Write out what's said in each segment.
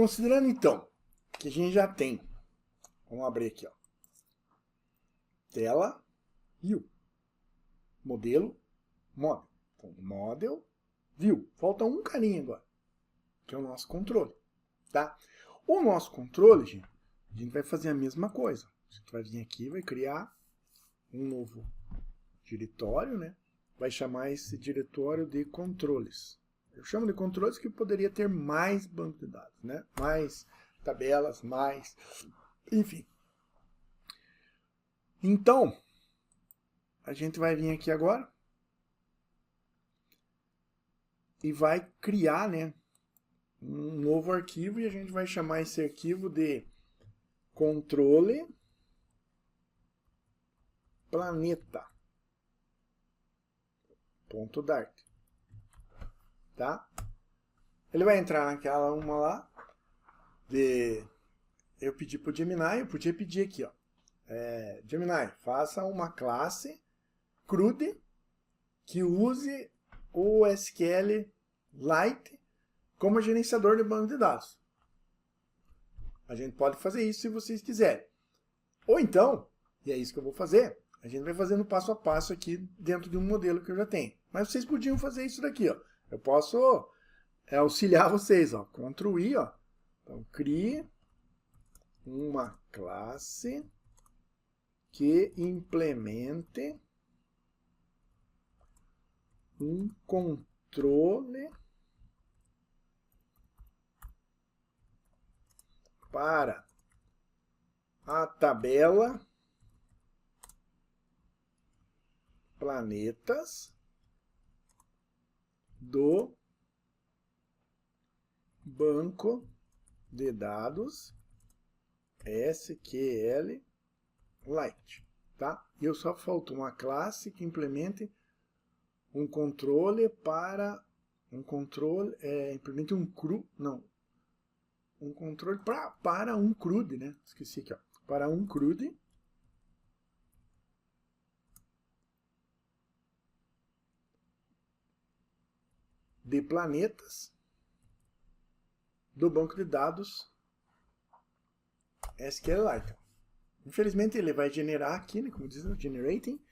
Considerando então que a gente já tem, vamos abrir aqui, ó, tela, view, modelo, model. Então, model, view. Falta um carinha agora, que é o nosso controle, tá? O nosso controle, gente, a gente vai fazer a mesma coisa. A gente vai vir aqui, vai criar um novo diretório, né? Vai chamar esse diretório de controles. Eu chamo de controles que poderia ter mais banco de dados, né? Mais tabelas, mais... enfim. Então, a gente vai vir aqui agora e vai criar, né, um novo arquivo e a gente vai chamar esse arquivo de controle planeta.dart, tá? Ele vai entrar naquela uma lá de eu pedi pro Gemini, eu podia pedir aqui, ó, Gemini, faça uma classe CRUD que use o SQLite como gerenciador de banco de dados. A gente pode fazer isso se vocês quiserem. Ou então, e é isso que eu vou fazer, a gente vai fazendo passo a passo aqui dentro de um modelo que eu já tenho. Mas vocês podiam fazer isso daqui, ó. Eu posso auxiliar vocês, ó. Ctrl I, ó. Então, crie uma classe que implemente um controle para a tabela planetas do banco de dados SQLite, tá? E eu só faltou uma classe que implemente um controle para implemente um controle para um CRUD, né? Esqueci aqui, ó. Para um CRUD de planetas do banco de dados SQLite. Infelizmente ele vai generar aqui, né, como diz, generating.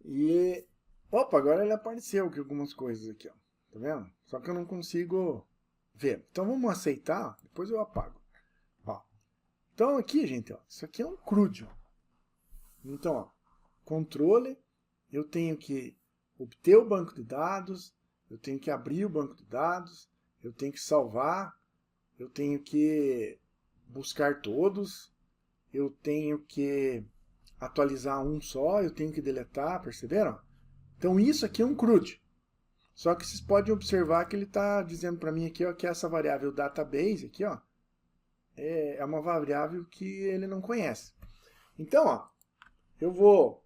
E opa, agora ele apareceu aqui algumas coisas aqui, ó. Tá vendo? Só que eu não consigo ver. Então vamos aceitar, depois eu apago. Ó. Então aqui, gente, ó, isso aqui é um CRUD. Ó. Então, ó, controle, eu tenho que obter o banco de dados, eu tenho que abrir o banco de dados, eu tenho que salvar, eu tenho que buscar todos, eu tenho que atualizar um só, eu tenho que deletar, perceberam? Então isso aqui é um CRUD. Só que vocês podem observar que ele está dizendo para mim aqui, ó, que essa variável database aqui, ó, é uma variável que ele não conhece. Então, ó, eu vou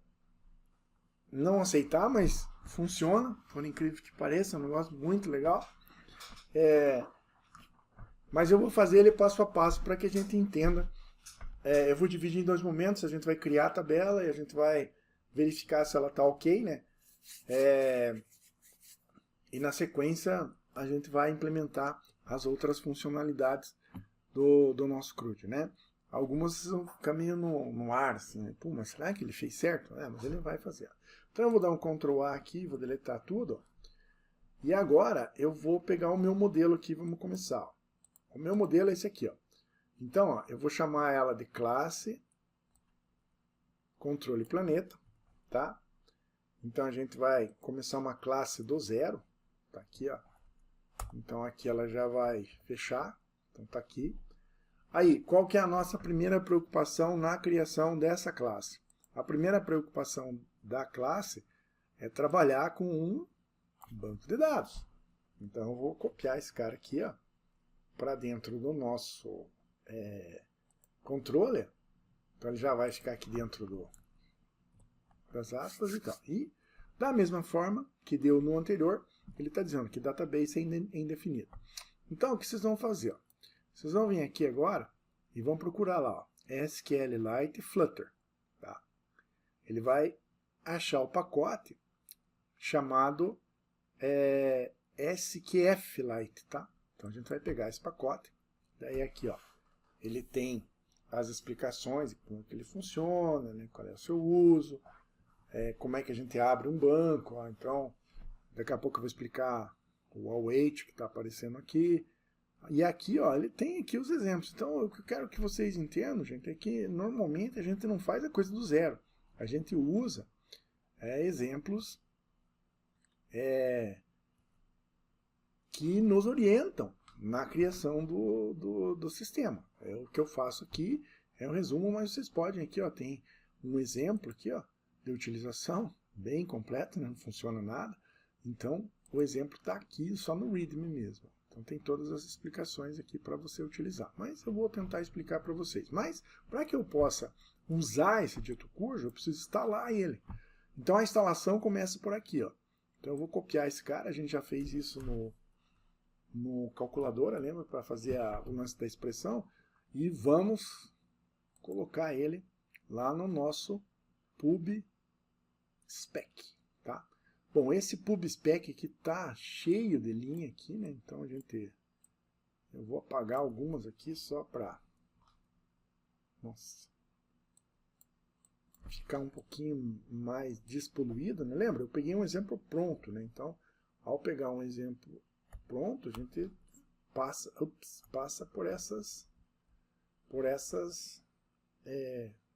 não aceitar, mas funciona, por incrível que pareça, é um negócio muito legal. Mas eu vou fazer ele passo a passo para que a gente entenda. Eu vou dividir em dois momentos, a gente vai criar a tabela e a gente vai verificar se ela está ok, né? E na sequência a gente vai implementar as outras funcionalidades do nosso CRUD, né? Algumas vão ficar meio no ar, assim, né? Pô, mas será que ele fez certo? Mas ele vai fazer. Então eu vou dar um Ctrl A aqui, vou deletar tudo. Ó. E agora eu vou pegar o meu modelo aqui, vamos começar. Ó. O meu modelo é esse aqui, ó. Então, ó, eu vou chamar ela de classe controle planeta, tá? Então a gente vai começar uma classe do zero, tá aqui, ó. Então aqui ela já vai fechar, então tá aqui. Aí, qual que é a nossa primeira preocupação na criação dessa classe? A primeira preocupação da classe é trabalhar com um banco de dados. Então eu vou copiar esse cara aqui, ó, para dentro do nosso controller. Então ele já vai ficar aqui dentro das aspas e tal. E da mesma forma que deu no anterior, ele está dizendo que database é indefinido. Então o que vocês vão fazer? Ó? Vocês vão vir aqui agora e vão procurar lá, ó, SQLite Flutter. Tá? Ele vai achar o pacote chamado SQFlite. Tá? Então a gente vai pegar esse pacote Daí aqui, ó, ele tem as explicações de como que ele funciona, né, qual é o seu uso, como é que a gente abre um banco. Ó, então, daqui a pouco eu vou explicar o await que está aparecendo aqui. E aqui, ó, ele tem aqui os exemplos. Então, o que eu quero que vocês entendam, gente, é que normalmente a gente não faz a coisa do zero. A gente usa exemplos que nos orientam na criação do sistema. O que eu faço aqui é um resumo, mas vocês podem aqui, ó, tem um exemplo aqui, ó, de utilização bem completo, né, não funciona nada. Então, o exemplo está aqui só no README mesmo. Então, tem todas as explicações aqui para você utilizar. Mas eu vou tentar explicar para vocês. Mas, para que eu possa usar esse dito cujo, eu preciso instalar ele. Então, a instalação começa por aqui, ó. Então, eu vou copiar esse cara. A gente já fez isso no calculadora, lembra? Para fazer o lance da expressão. E vamos colocar ele lá no nosso pub spec, tá? Bom, esse pub spec aqui tá cheio de linha aqui, né? Então eu vou apagar algumas aqui só para, nossa, ficar um pouquinho mais despoluído, né? Lembra? Eu peguei um exemplo pronto, né? Então, ao pegar um exemplo pronto, a gente passa por essas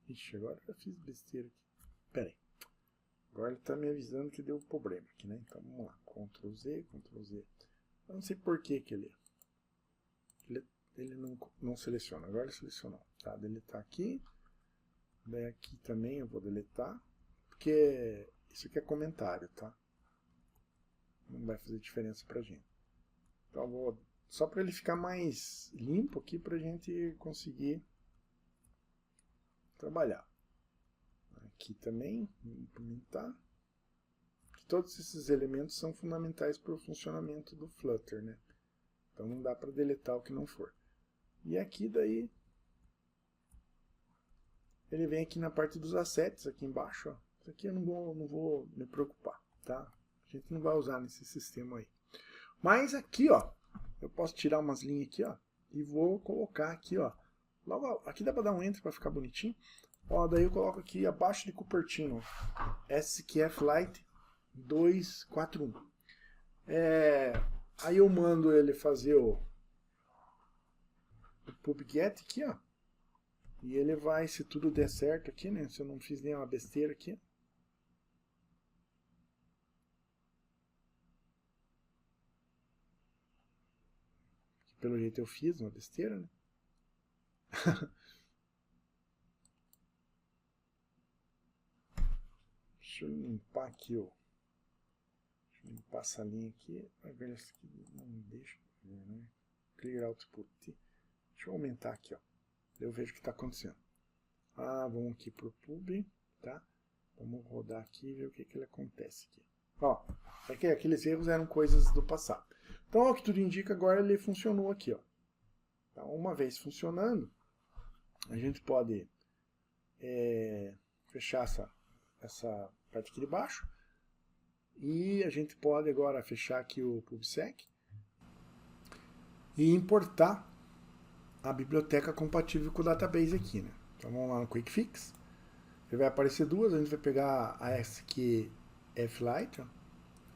ixi, agora eu fiz besteira aqui. Pera aí. Agora ele está me avisando que deu problema aqui, né? Então vamos lá. Ctrl Z, Ctrl Z. Eu não sei por que ele não seleciona. Agora ele selecionou. Tá, deletar aqui. Daí aqui também eu vou deletar. Porque isso aqui é comentário, tá? Não vai fazer diferença pra gente. Então eu vou... Só para ele ficar mais limpo aqui pra gente conseguir trabalhar. Aqui também, implementar. Todos esses elementos são fundamentais para o funcionamento do Flutter, né? Então não dá para deletar o que não for. E aqui daí, ele vem aqui na parte dos assets, aqui embaixo. Ó. Isso aqui eu não vou me preocupar, tá? A gente não vai usar nesse sistema aí. Mas aqui, ó, eu posso tirar umas linhas aqui, ó, e vou colocar aqui, ó. Logo, aqui dá para dar um enter para ficar bonitinho. Ó, daí eu coloco aqui abaixo de Cupertino, SQFlite 241. Aí eu mando ele fazer o pubget aqui, ó. E ele vai, se tudo der certo aqui, né? Se eu não fiz nenhuma besteira aqui. Pelo jeito eu fiz uma besteira, né? Deixa eu limpar aqui, ó. Deixa eu limpar essa linha aqui. Vai ver isso aqui. Não deixa ver, né? Clear output. Deixa eu aumentar aqui, ó. Eu vejo o que está acontecendo. Vamos aqui pro pub, tá? Vamos rodar aqui e ver o que ele acontece aqui. Ó, aqueles erros eram coisas do passado. Então, o que tudo indica, agora ele funcionou aqui, ó. Então, uma vez funcionando, a gente pode fechar essa parte aqui de baixo. E a gente pode agora fechar aqui o PubSec e importar a biblioteca compatível com o database aqui, né? Então vamos lá no Quick Fix. Ele vai aparecer duas, a gente vai pegar a SQFlite, ó.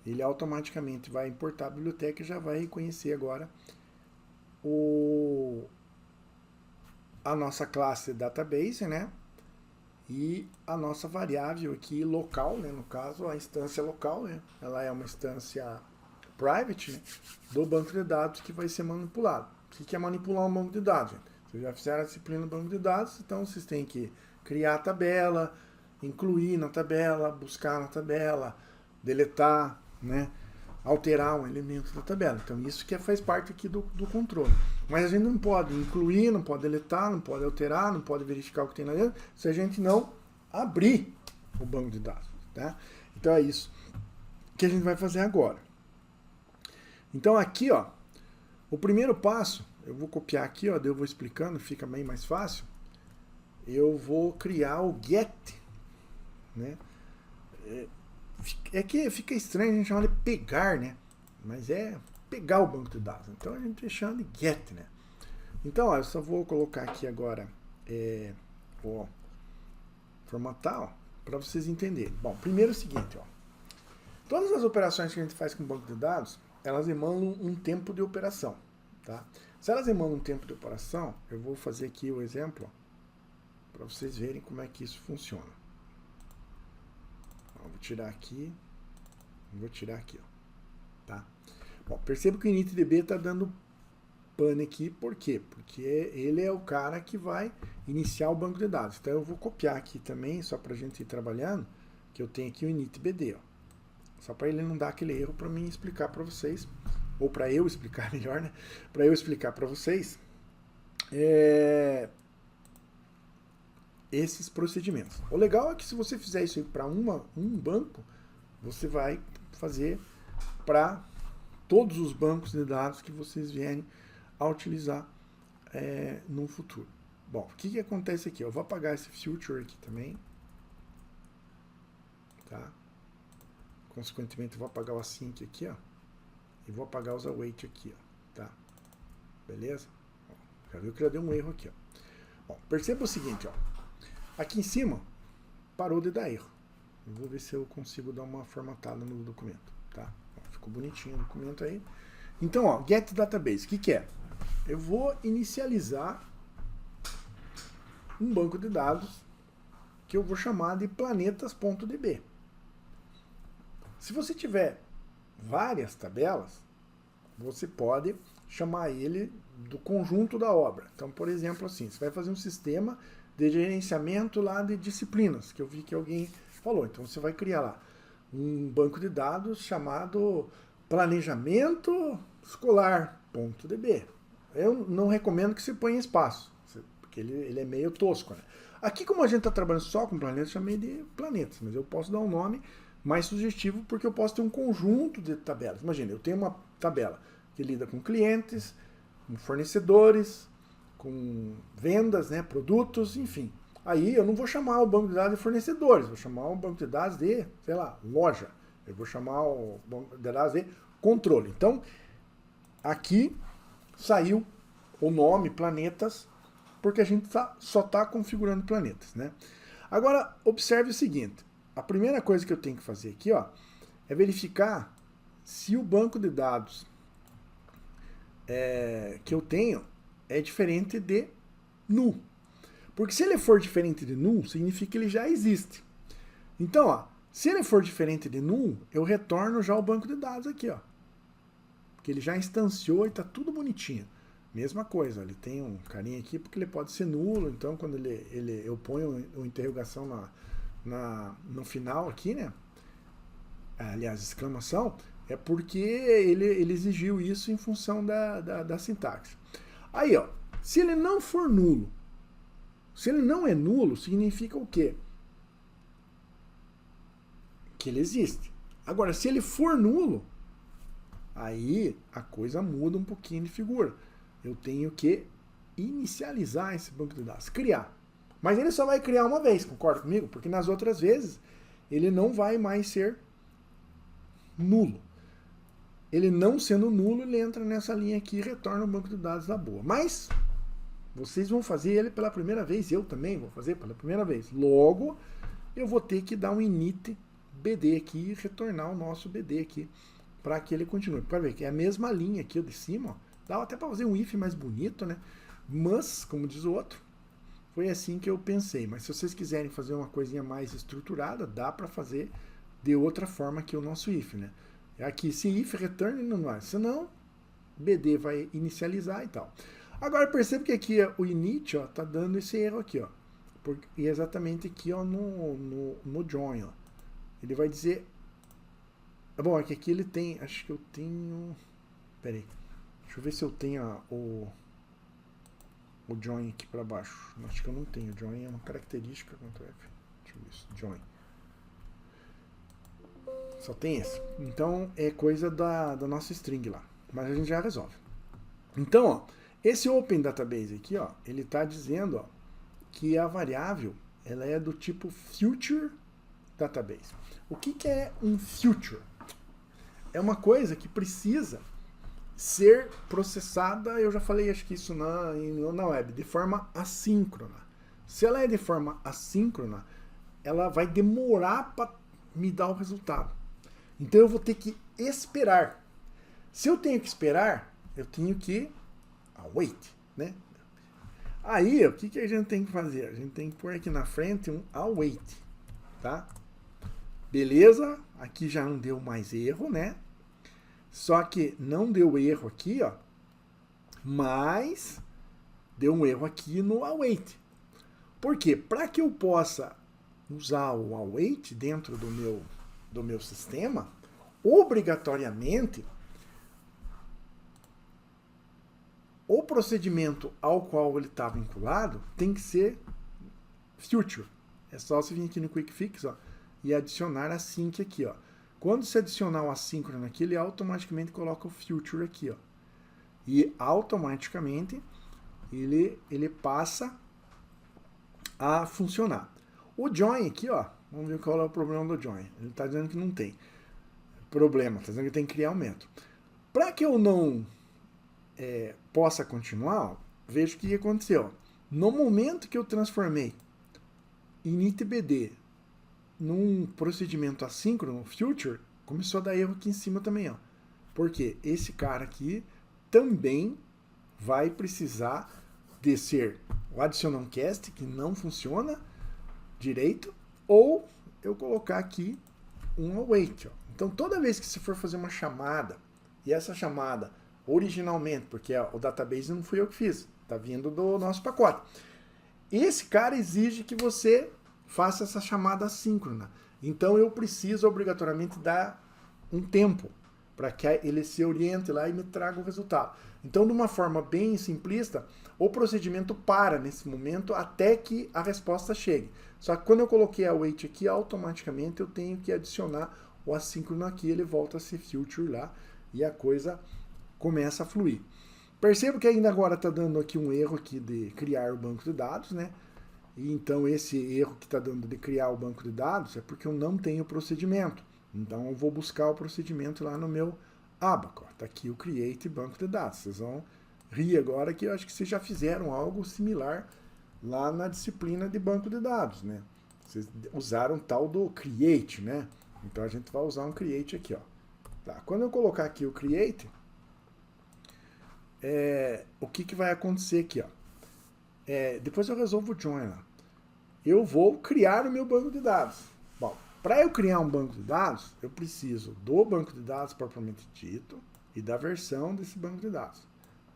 Ele automaticamente vai importar a biblioteca e já vai reconhecer agora a nossa classe database, né? E a nossa variável aqui local, né? No caso, a instância local, né? Ela é uma instância private, né? Do banco de dados que vai ser manipulado. O que é manipular um banco de dados, gente? Vocês já fizeram a disciplina do banco de dados, então vocês têm que criar a tabela, incluir na tabela, buscar na tabela, deletar, né? Alterar um elemento da tabela. Então isso que faz parte aqui do controle. Mas a gente não pode incluir, não pode deletar, não pode alterar, não pode verificar o que tem lá dentro, se a gente não abrir o banco de dados. Tá? Então é isso que a gente vai fazer agora. Então aqui, ó, o primeiro passo, eu vou copiar aqui, ó, daí eu vou explicando, fica bem mais fácil. Eu vou criar o get, né? É que fica estranho a gente chamar de pegar, né? Mas é pegar o banco de dados. Então a gente chama de get, né? Então, ó, eu só vou colocar aqui agora, vou formatar, para vocês entenderem. Bom, primeiro é o seguinte, ó. Todas as operações que a gente faz com o banco de dados, elas emanam um tempo de operação, tá? Se elas emanam um tempo de operação, eu vou fazer aqui o exemplo, para vocês verem como é que isso funciona. Ó, vou tirar aqui, ó, tá? Bom, perceba que o initdb está dando pane aqui, por quê? Porque ele é o cara que vai iniciar o banco de dados. Então eu vou copiar aqui também, só para a gente ir trabalhando, que eu tenho aqui o initbd, ó. Só para ele não dar aquele erro para mim explicar para vocês, ou para eu explicar melhor, né? Para eu explicar para vocês esses procedimentos. O legal é que se você fizer isso para um banco, você vai fazer para todos os bancos de dados que vocês vierem a utilizar no futuro. Bom, o que acontece aqui? Eu vou apagar esse future aqui também. Tá? Consequentemente, eu vou apagar o async aqui, ó. E vou apagar os await aqui, ó. Tá? Beleza? Já viu que já deu um erro aqui, ó. Bom, perceba o seguinte, ó. Aqui em cima, parou de dar erro. Eu vou ver se eu consigo dar uma formatada no documento, tá? Ficou bonitinho o documento aí. Então, ó, get database, o que é? Eu vou inicializar um banco de dados que eu vou chamar de planetas.db. Se você tiver várias tabelas, você pode chamar ele do conjunto da obra. Então, por exemplo, assim, você vai fazer um sistema de gerenciamento lá de disciplinas, que eu vi que alguém falou. Então, você vai criar lá um banco de dados chamado planejamento escolar.db. Eu não recomendo que você ponha espaço, porque ele é meio tosco, né? Aqui, como a gente está trabalhando só com planetas, eu chamei de planetas, mas eu posso dar um nome mais sugestivo, porque eu posso ter um conjunto de tabelas. Imagina, eu tenho uma tabela que lida com clientes, com fornecedores, com vendas, né, produtos, enfim. Aí eu não vou chamar o banco de dados de fornecedores, vou chamar o banco de dados de, sei lá, loja. Eu vou chamar o banco de dados de controle. Então, aqui saiu o nome planetas, porque a gente só está configurando planetas, né? Agora, observe o seguinte. A primeira coisa que eu tenho que fazer aqui, ó, é verificar se o banco de dados que eu tenho é diferente de null. Porque se ele for diferente de null, significa que ele já existe. Então, ó, se ele for diferente de null, eu retorno já o banco de dados aqui, ó. Porque ele já instanciou e está tudo bonitinho. Mesma coisa, ele tem um carinha aqui porque ele pode ser nulo, então quando eu ponho uma interrogação no final aqui, né? Aliás, exclamação, é porque ele exigiu isso em função da sintaxe. Aí, ó, se ele não for nulo, se ele não é nulo, significa o quê? Que ele existe. Agora, se ele for nulo, aí a coisa muda um pouquinho de figura. Eu tenho que inicializar esse banco de dados, criar. Mas ele só vai criar uma vez, concorda comigo? Porque nas outras vezes ele não vai mais ser nulo. Ele não sendo nulo, ele entra nessa linha aqui e retorna o banco de dados da boa. Mas vocês vão fazer ele pela primeira vez, eu também vou fazer pela primeira vez. Logo, eu vou ter que dar um init BD aqui e retornar o nosso BD aqui para que ele continue. Para ver que é a mesma linha aqui de cima, ó. Dá até para fazer um if mais bonito, né? Mas, como diz o outro, foi assim que eu pensei. Mas se vocês quiserem fazer uma coisinha mais estruturada, dá para fazer de outra forma que o nosso if, né? Aqui, se if return, não vai. Senão, BD vai inicializar e tal. Agora, percebe que aqui o init, ó, tá dando esse erro aqui, ó. E exatamente aqui, ó, no join, ó. Ele vai dizer... Bom, é que aqui ele tem... Acho que eu tenho... Pera aí. Deixa eu ver se eu tenho o join aqui para baixo. Acho que eu não tenho. Join é uma característica. Deixa eu ver isso. Join. Só tem esse. Então é coisa da nossa string lá. Mas a gente já resolve. Então, ó, esse Open Database aqui, ó, ele está dizendo, ó, que a variável ela é do tipo Future Database. O que é um Future? É uma coisa que precisa ser processada, eu já falei, acho que isso na web, de forma assíncrona. Se ela é de forma assíncrona, ela vai demorar para me dar o resultado. Então eu vou ter que esperar. Se eu tenho que esperar, eu tenho que await, né? Aí, o que a gente tem que fazer? A gente tem que pôr aqui na frente um await, tá? Beleza? Aqui já não deu mais erro, né? Só que não deu erro aqui, ó, mas deu um erro aqui no await. Por quê? Para que eu possa usar o await dentro do meu sistema, obrigatoriamente, o procedimento ao qual ele está vinculado tem que ser future. É só você vir aqui no Quick Fix, ó, e adicionar async aqui, ó. Quando você adicionar o assíncrono aqui, ele automaticamente coloca o future aqui, ó. E automaticamente ele passa a funcionar. O join aqui, ó, vamos ver qual é o problema do join. Ele está dizendo que não tem problema, está dizendo que tem que criar um método. Para que eu não possa continuar, ó, veja o que aconteceu. No momento que eu transformei initBD num procedimento assíncrono, future, começou a dar erro aqui em cima também, ó. Porque esse cara aqui também vai precisar descer o additional cast, que não funciona direito, ou eu colocar aqui um await, ó. Então toda vez que você for fazer uma chamada, e essa chamada originalmente, porque o database não fui eu que fiz, tá vindo do nosso pacote, esse cara exige que você faça essa chamada assíncrona. Então eu preciso obrigatoriamente dar um tempo para que ele se oriente lá e me traga o resultado. Então, de uma forma bem simplista, o procedimento para nesse momento até que a resposta chegue. Só que quando eu coloquei a await aqui, automaticamente eu tenho que adicionar o assíncrono aqui, ele volta a ser future lá e a coisa começa a fluir. Percebo que ainda agora está dando aqui um erro aqui de criar o banco de dados, né? E então esse erro que está dando de criar o banco de dados é porque eu não tenho procedimento. Então eu vou buscar o procedimento lá no meu abaco. Está aqui o create banco de dados. Vocês vão rir agora que eu acho que vocês já fizeram algo similar lá na disciplina de banco de dados, né? Vocês usaram tal do create, né? Então a gente vai usar um create aqui, ó. Tá. Quando eu colocar aqui o create, o que vai acontecer aqui, ó? Depois eu resolvo o join lá. Eu vou criar o meu banco de dados. Bom, para eu criar um banco de dados, eu preciso do banco de dados propriamente dito e da versão desse banco de dados.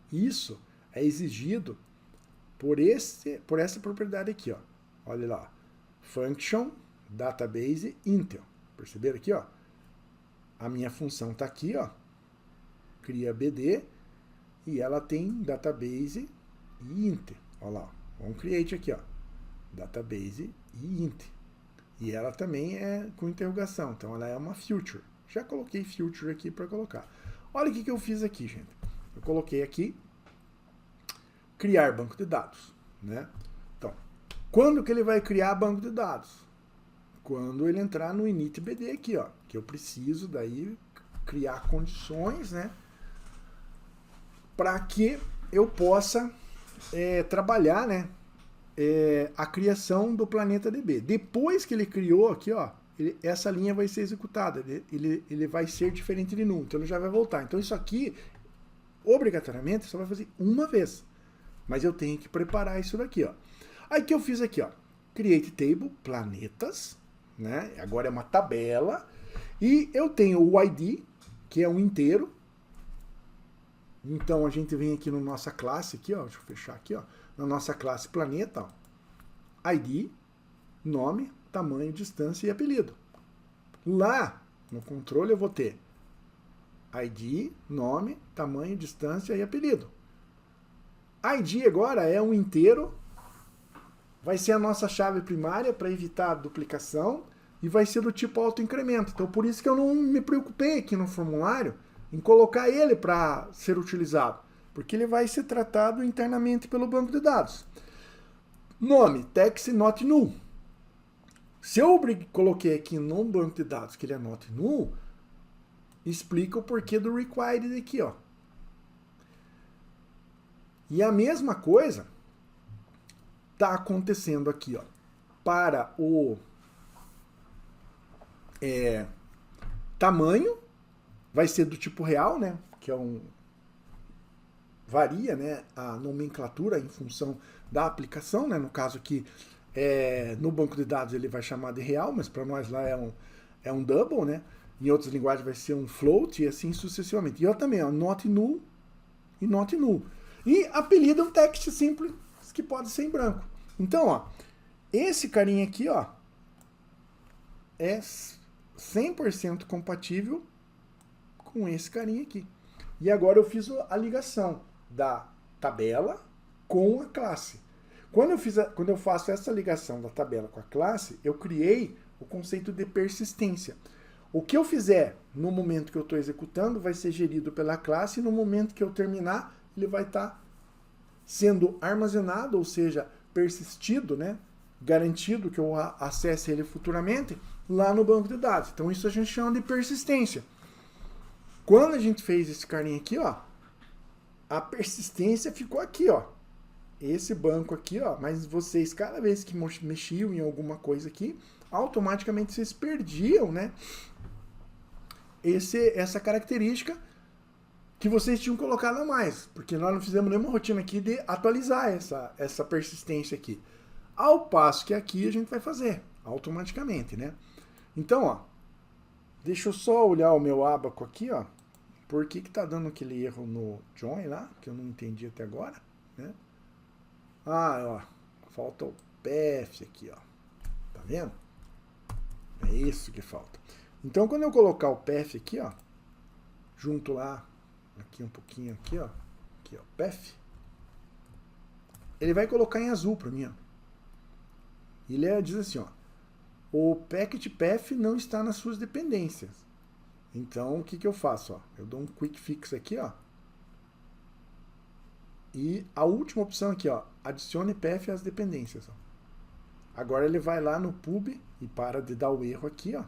Isso é exigido por essa propriedade aqui, ó. Olha lá, function database intel. Perceberam aqui, ó? A minha função está aqui, ó. Cria BD e ela tem database e int. Olha lá, vamos create aqui, ó. Database e int. E ela também é com interrogação, então ela é uma future. Já coloquei future aqui para colocar. Olha o que eu fiz aqui, gente. Eu coloquei aqui criar banco de dados, né? Então, quando que ele vai criar banco de dados? Quando ele entrar no initBD aqui, ó, que eu preciso daí criar condições, né, para que eu possa trabalhar, né, a criação do planeta DB. Depois que ele criou aqui, ó, essa linha vai ser executada, ele vai ser diferente de null, então ele já vai voltar. Então isso aqui, obrigatoriamente, só vai fazer uma vez. Mas eu tenho que preparar isso daqui, ó. Aí que eu fiz aqui, ó, create table, planetas, né, agora é uma tabela, e eu tenho o ID, que é um inteiro. Então a gente vem aqui na nossa classe aqui, ó, deixa eu fechar aqui, ó, na nossa classe planeta, ó, ID, nome, tamanho, distância e apelido. Lá no controle eu vou ter ID, nome, tamanho, distância e apelido. ID agora é um inteiro, vai ser a nossa chave primária para evitar a duplicação e vai ser do tipo autoincremento. Então por isso que eu não me preocupei aqui no formulário em colocar ele para ser utilizado, porque ele vai ser tratado internamente pelo banco de dados. Nome, text not null. Se eu coloquei aqui no banco de dados que ele é not null, explica o porquê do required aqui, ó. E a mesma coisa está acontecendo aqui, ó, para o tamanho, vai ser do tipo real, né? Que é varia, né, a nomenclatura em função da aplicação, né? No caso aqui, no banco de dados ele vai chamar de real, mas para nós lá é um double, né? Em outras linguagens vai ser um float e assim sucessivamente. E eu também, ó, not null e not null. E apelido é um text simples que pode ser em branco. Então, ó, esse carinha aqui, ó, é 100% compatível com esse carinha aqui. E agora eu fiz a ligação da tabela com a classe. Quando eu faço essa ligação da tabela com a classe, eu criei o conceito de persistência. O que eu fizer no momento que eu estou executando vai ser gerido pela classe e no momento que eu terminar, ele vai estar sendo armazenado, ou seja, persistido, né? Garantido que eu acesse ele futuramente lá no banco de dados. Então isso a gente chama de persistência. Quando a gente fez esse carinha aqui, ó, a persistência ficou aqui, ó. Esse banco aqui, ó, mas vocês, cada vez que mexiam em alguma coisa aqui, automaticamente vocês perdiam, né? Essa característica que vocês tinham colocado a mais, porque nós não fizemos nenhuma rotina aqui de atualizar essa persistência aqui. Ao passo que aqui a gente vai fazer automaticamente, né? Então, ó, deixa eu só olhar o meu abaco aqui, ó. Por que tá dando aquele erro no join lá, que eu não entendi até agora, né? Ah, ó, falta o path aqui, ó. Tá vendo? É isso que falta. Então, quando eu colocar o path aqui, ó, junto lá, aqui um pouquinho aqui, ó, path, ele vai colocar em azul para mim, ó. Ele diz assim, ó, o packet path não está nas suas dependências. Então, o que eu faço, ó? Eu dou um quick fix aqui, ó. E a última opção aqui, ó, adicione path às dependências, ó. Agora ele vai lá no pub e para de dar o erro aqui, ó.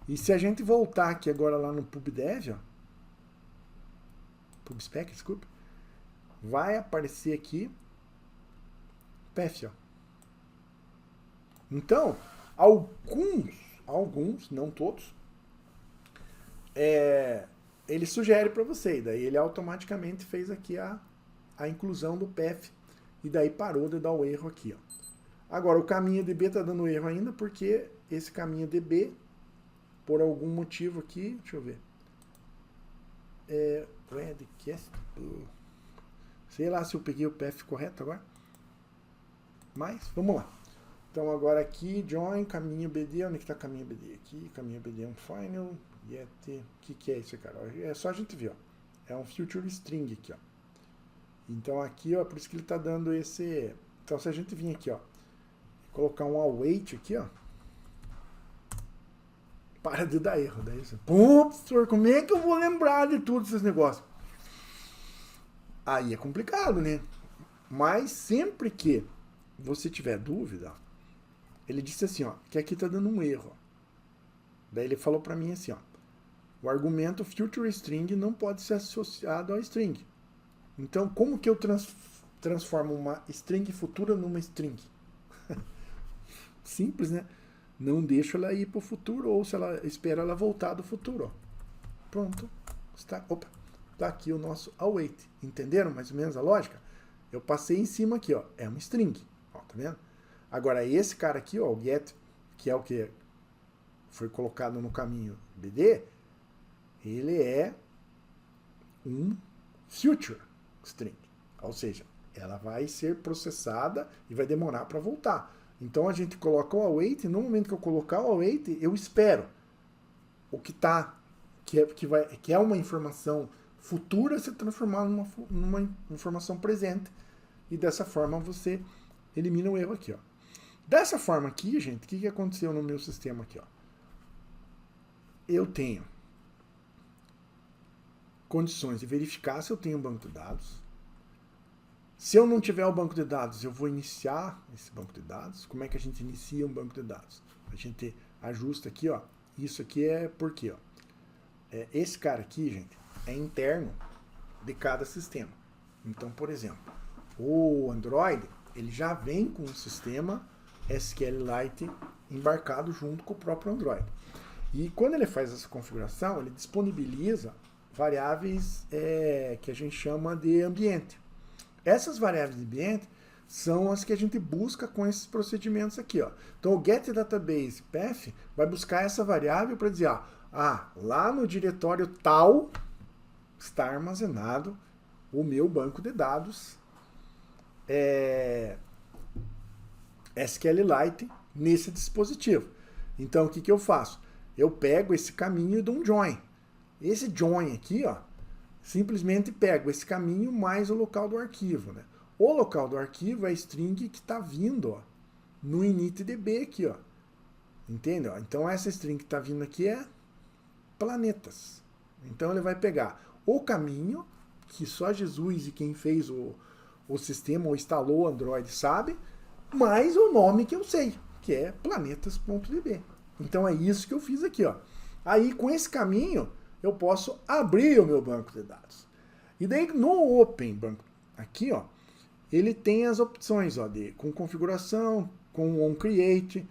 E se a gente voltar aqui agora lá no pubdev, ó, pubspec, desculpe, vai aparecer aqui path, ó. Então, alguns, não todos, ele sugere para você, e daí ele automaticamente fez aqui a inclusão do path, e daí parou de dar o erro aqui, ó. Agora, o caminho DB está dando erro ainda, porque esse caminho DB, por algum motivo aqui, deixa eu ver, sei lá se eu peguei o path correto agora, mas vamos lá. Então agora aqui, join, caminho BD, onde que está caminho BD? Aqui, caminho BD final, get, o que é isso, cara? É só a gente ver, ó. É um future string aqui, ó. Então aqui, ó, por isso que ele está dando esse... Então se a gente vir aqui, ó, colocar um await aqui, ó, para de dar erro. Daí você, putz, senhor, como é que eu vou lembrar de todos esses negócios? Aí é complicado, né? Mas sempre que você tiver dúvida, ele disse assim, ó, que aqui tá dando um erro. Daí ele falou para mim assim, ó, o argumento future string não pode ser associado ao string. Então, como que eu transformo uma string futura numa string? Simples, né? Não deixo ela ir pro futuro, ou se ela espera ela voltar do futuro, ó. Pronto. Opa, tá aqui o nosso await. Entenderam mais ou menos a lógica? Eu passei em cima aqui, ó, é uma string, ó, tá vendo? Agora, esse cara aqui, ó, o get, que é o que foi colocado no caminho BD, ele é um future string. Ou seja, ela vai ser processada e vai demorar para voltar. Então, a gente coloca o await, e no momento que eu colocar o await, eu espero o que tá, que é uma informação futura se transformar numa informação presente. E dessa forma, você elimina o erro aqui, ó. Dessa forma aqui, gente, o que aconteceu no meu sistema aqui, ó? Eu tenho condições de verificar se eu tenho um banco de dados. Se eu não tiver o banco de dados, eu vou iniciar esse banco de dados. Como é que a gente inicia um banco de dados? A gente ajusta aqui, ó. Isso aqui é por quê, ó? Esse cara aqui, gente, é interno de cada sistema. Então, por exemplo, o Android, ele já vem com o sistema SQLite embarcado junto com o próprio Android. E quando ele faz essa configuração, ele disponibiliza variáveis que a gente chama de ambiente. Essas variáveis de ambiente são as que a gente busca com esses procedimentos aqui. Ó. Então o getDatabasePath vai buscar essa variável para dizer, lá no diretório tal está armazenado o meu banco de dados SQLite nesse dispositivo. Então o que eu faço? Eu pego esse caminho e dou um join. Esse join aqui, ó, simplesmente pego esse caminho mais o local do arquivo, né? O local do arquivo é a string que está vindo, ó, no initdb aqui, ó. Entende? Então essa string que está vindo aqui é planetas. Então ele vai pegar o caminho, que só Jesus e quem fez o sistema ou instalou o Android sabe, mais o nome que eu sei, que é planetas.db. Então é isso que eu fiz aqui, ó. Aí com esse caminho eu posso abrir o meu banco de dados. E daí no Open Banco, aqui, ó, ele tem as opções, ó, com configuração, com onCreate,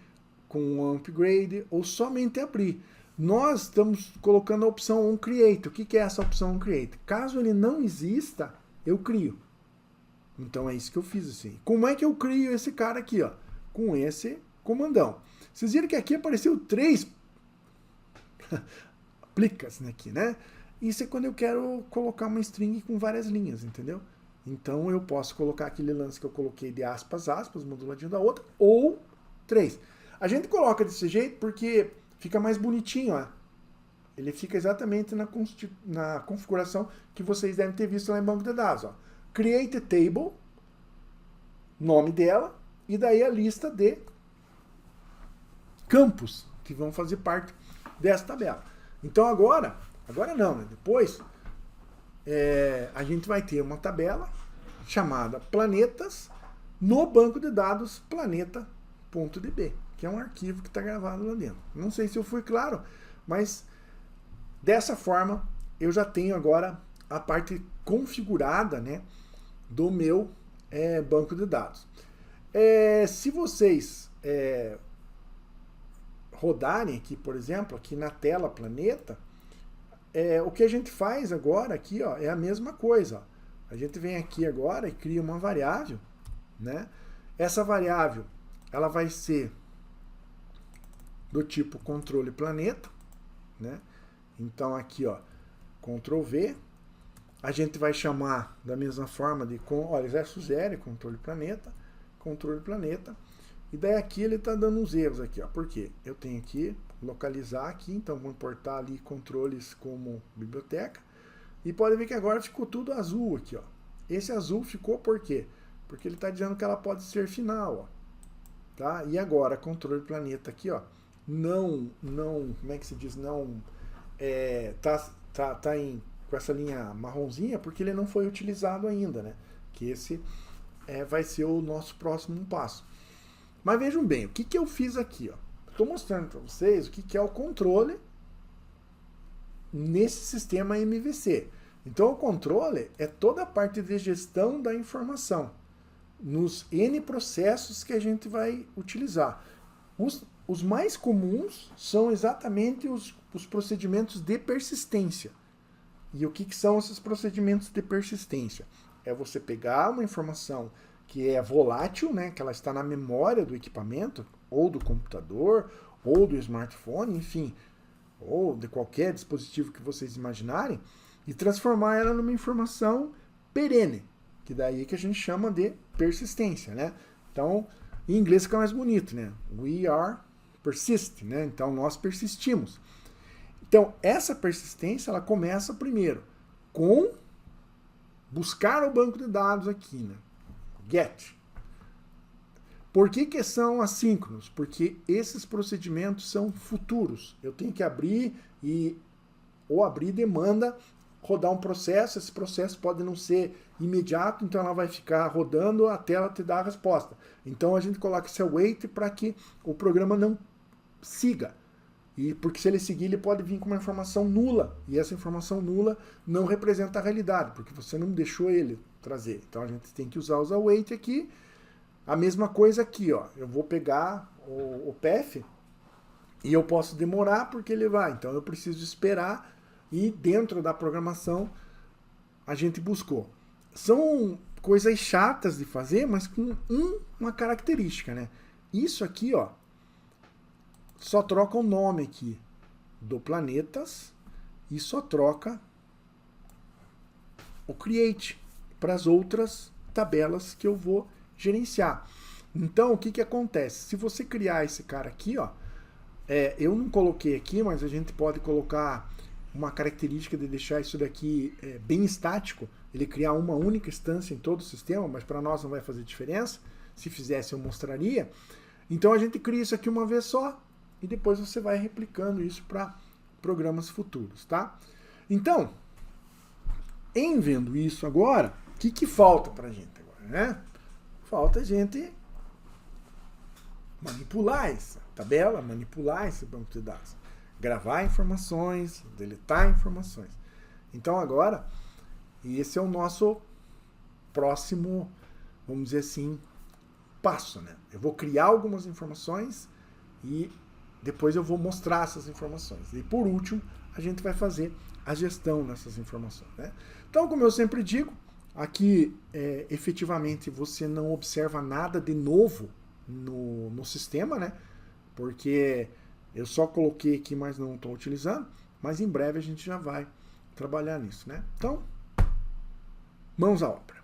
com onUpgrade ou somente abrir. Nós estamos colocando a opção onCreate. O que é essa opção onCreate? Caso ele não exista, eu crio. Então é isso que eu fiz assim. Como é que eu crio esse cara aqui, ó? Com esse comandão. Vocês viram que aqui apareceu 3 aplicas aqui, né? Isso é quando eu quero colocar uma string com várias linhas, entendeu? Então eu posso colocar aquele lance que eu coloquei de aspas, moduladinho da outra, ou 3. A gente coloca desse jeito porque fica mais bonitinho, ó. Ele fica exatamente na configuração que vocês devem ter visto lá em banco de dados, ó. Create table, nome dela, e daí a lista de campos que vão fazer parte dessa tabela. Então agora não, né? Depois a gente vai ter uma tabela chamada planetas no banco de dados planeta.db, que é um arquivo que está gravado lá dentro. Não sei se eu fui claro, mas dessa forma eu já tenho agora a parte configurada, né, do meu banco de dados. Se vocês rodarem aqui, por exemplo, aqui na tela planeta, o que a gente faz agora aqui, ó, é a mesma coisa. Ó. A gente vem aqui agora e cria uma variável, né? Essa variável, ela vai ser do tipo controle planeta, né? Então aqui, ó, Ctrl V, a gente vai chamar da mesma forma de, olha, exercício 0, controle planeta, e daí aqui ele está dando uns erros aqui, ó, porque eu tenho que localizar aqui, então vou importar ali controles como biblioteca, e pode ver que agora ficou tudo azul aqui, ó. Esse azul ficou por quê? Porque ele está dizendo que ela pode ser final, ó. Tá? E agora, controle planeta aqui, ó, não, como é que se diz? Não, tá com essa linha marronzinha porque ele não foi utilizado ainda, né? Que esse vai ser o nosso próximo passo. Mas vejam bem, o que eu fiz aqui, ó? Estou mostrando para vocês o que é o controle nesse sistema MVC. Então o controle é toda a parte de gestão da informação nos N processos que a gente vai utilizar. Os mais comuns são exatamente os procedimentos de persistência. E o que são esses procedimentos de persistência? É você pegar uma informação que é volátil, né, que ela está na memória do equipamento, ou do computador, ou do smartphone, enfim, ou de qualquer dispositivo que vocês imaginarem, e transformar ela numa informação perene, que daí é que a gente chama de persistência, né? Então, em inglês fica mais bonito, né? We are persist, né? Então, nós persistimos. Então, essa persistência, ela começa primeiro com buscar o banco de dados aqui, né? Get. Por que são assíncronos? Porque esses procedimentos são futuros. Eu tenho que abrir ou abrir demanda rodar um processo, esse processo pode não ser imediato, então ela vai ficar rodando até ela te dar a resposta. Então a gente coloca esse await para que o programa não siga E porque se ele seguir, ele pode vir com uma informação nula. E essa informação nula não representa a realidade, porque você não deixou ele trazer. Então a gente tem que usar os await aqui. A mesma coisa aqui, ó. Eu vou pegar o path e eu posso demorar porque ele vai. Então eu preciso esperar e dentro da programação a gente buscou. São coisas chatas de fazer, mas com uma característica, né? Isso aqui, ó, só troca o nome aqui do planetas e só troca o create para as outras tabelas que eu vou gerenciar. Então, o que que acontece? Se você criar esse cara aqui, ó, eu não coloquei aqui, mas a gente pode colocar uma característica de deixar isso daqui bem estático, ele criar uma única instância em todo o sistema, mas para nós não vai fazer diferença. Se fizesse, eu mostraria. Então a gente cria isso aqui uma vez só e depois você vai replicando isso para programas futuros, tá? Então, em vendo isso agora, o que falta para a gente agora, né? Falta a gente manipular essa tabela, manipular esse banco de dados, gravar informações, deletar informações. Então agora, esse é o nosso próximo, vamos dizer assim, passo, né? Eu vou criar algumas informações e depois eu vou mostrar essas informações. E por último, a gente vai fazer a gestão dessas informações, né? Então, como eu sempre digo, aqui efetivamente você não observa nada de novo no sistema, né? Porque eu só coloquei aqui, mas não estou utilizando. Mas em breve a gente já vai trabalhar nisso, né? Então, mãos à obra.